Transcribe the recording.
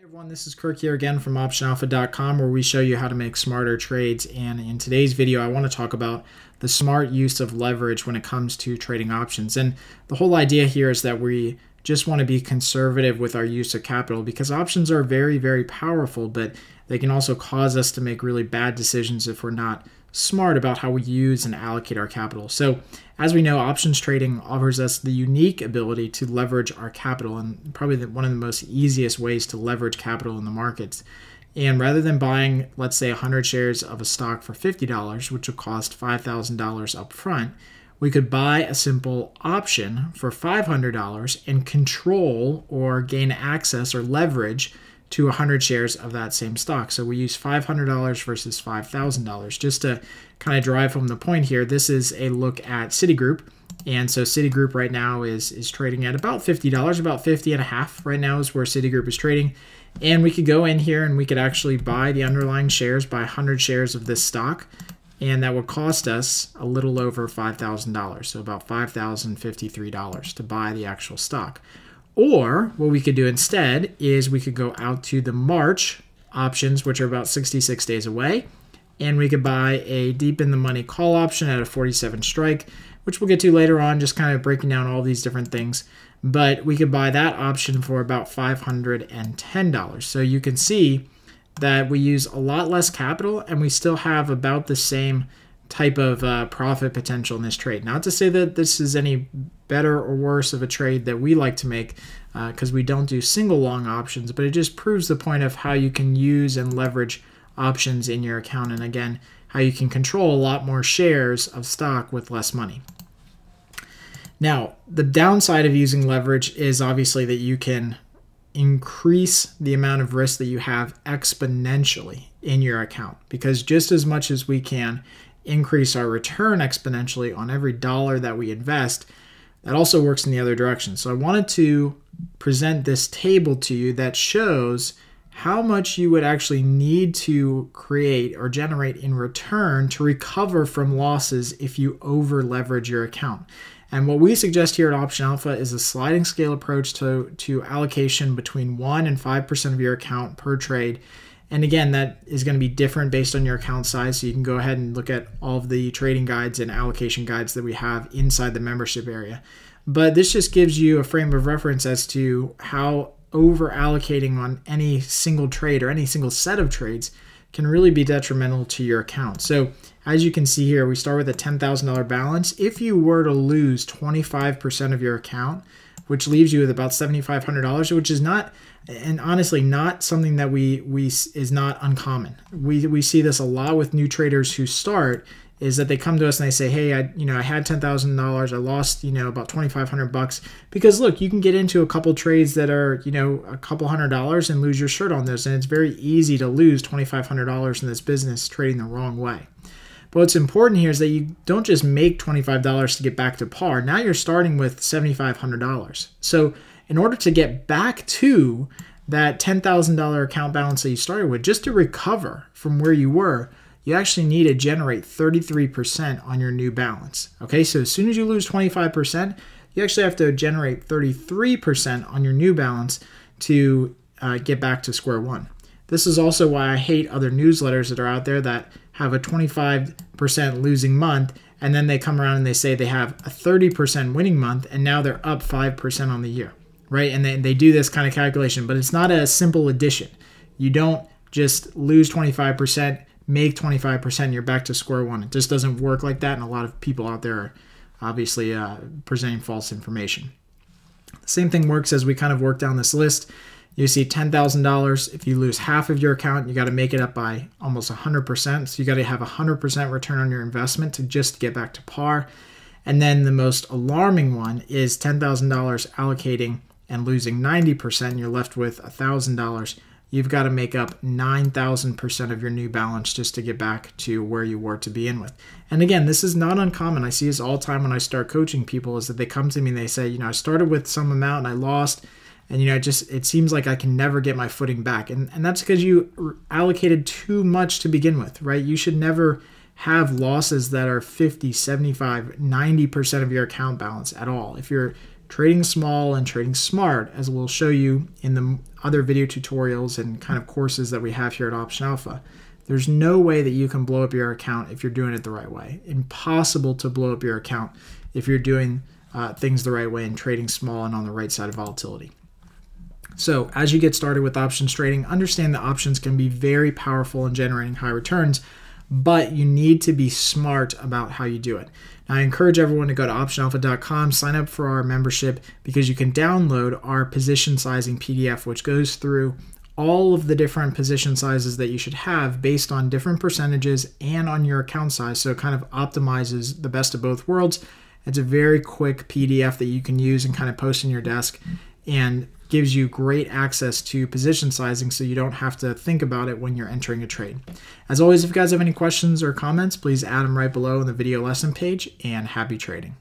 Hey everyone, this is Kirk here again from OptionAlpha.com, where we show you how to make smarter trades. And in today's video, I want to talk about the smart use of leverage when it comes to trading options. And the whole idea here is that we just want to be conservative with our use of capital, because options are very, very powerful, but they can also cause us to make really bad decisions if we're not smart about how we use and allocate our capital. So as we know, options trading offers us the unique ability to leverage our capital, and probably one of the most easiest ways to leverage capital in the markets. And rather than buying, let's say, 100 shares of a stock for $50, which would cost $5,000 up front, we could buy a simple option for $500 and control or gain access or leverage to 100 shares of that same stock. So we use $500 versus $5,000. Just to kind of drive home the point here, this is a look at Citigroup. And so Citigroup right now is trading at about $50, about 50.5 right now is where Citigroup is trading. And we could go in here and we could actually buy the underlying shares, buy 100 shares of this stock, and that would cost us a little over $5,000, so about $5,053 to buy the actual stock. Or what we could do instead is we could go out to the March options, which are about 66 days away, and we could buy a deep in the money call option at a 47 strike, which we'll get to later on, just kind of breaking down all these different things. But we could buy that option for about $510. So you can see that we use a lot less capital and we still have about the same type of profit potential in this trade. Not to say that this is any better or worse of a trade that we like to make, because we don't do single long options, but it just proves the point of how you can use and leverage options in your account, and again, how you can control a lot more shares of stock with less money. Now, the downside of using leverage is obviously that you can increase the amount of risk that you have exponentially in your account, because just as much as we can increase our return exponentially on every dollar that we invest, that also works in the other direction. So I wanted to present this table to you that shows how much you would actually need to create or generate in return to recover from losses if you over leverage your account. And what we suggest here at Option Alpha is a sliding scale approach to allocation between 1% and 5% of your account per trade. And again, that is going to be different based on your account size. So you can go ahead and look at all of the trading guides and allocation guides that we have inside the membership area. But this just gives you a frame of reference as to how over allocating on any single trade or any single set of trades can really be detrimental to your account. So as you can see here, we start with a $10,000 balance. If you were to lose 25% of your account, which leaves you with about $7,500, which is not, and honestly, not something that is not uncommon. We see this a lot with new traders who start, is that they come to us and they say, hey, I had $10,000, I lost, about $2,500, because look, you can get into a couple trades that are, a couple $100 and lose your shirt on those. And it's very easy to lose $2,500 in this business trading the wrong way. But what's important here is that you don't just make $25 to get back to par. Now you're starting with $7,500. So in order to get back to that $10,000 account balance that you started with, just to recover from where you were, you actually need to generate 33% on your new balance. Okay, so as soon as you lose 25%, you actually have to generate 33% on your new balance to get back to square one. This is also why I hate other newsletters that are out there that have a 25% losing month, and then they come around and they say they have a 30% winning month, and now they're up 5% on the year, right? And they do this kind of calculation, but it's not a simple addition. You don't just lose 25%, make 25%, you're back to square one. It just doesn't work like that, and a lot of people out there are obviously presenting false information. The same thing works as we kind of work down this list. You see $10,000. If you lose half of your account, you got to make it up by almost 100%. So you got to have 100% return on your investment to just get back to par. And then the most alarming one is $10,000 allocating and losing 90%. You're left with $1,000. You've got to make up 9,000% of your new balance just to get back to where you were to begin with. And again, this is not uncommon. I see this all the time when I start coaching people, is that they come to me and they say, I started with some amount and I lost. And it seems like I can never get my footing back. And that's because you allocated too much to begin with, right? You should never have losses that are 50, 75, 90% of your account balance at all. If you're trading small and trading smart, as we'll show you in the other video tutorials and kind of courses that we have here at Option Alpha. There's no way that you can blow up your account if you're doing it the right way. Impossible to blow up your account if you're doing things the right way and trading small and on the right side of volatility. So as you get started with options trading, understand that options can be very powerful in generating high returns, but you need to be smart about how you do it. Now, I encourage everyone to go to optionalpha.com, sign up for our membership, because you can download our position sizing PDF, which goes through all of the different position sizes that you should have based on different percentages and on your account size. So it kind of optimizes the best of both worlds. It's a very quick PDF that you can use and kind of post in your desk, and gives you great access to position sizing so you don't have to think about it when you're entering a trade. As always, if you guys have any questions or comments, please add them right below in the video lesson page, and happy trading.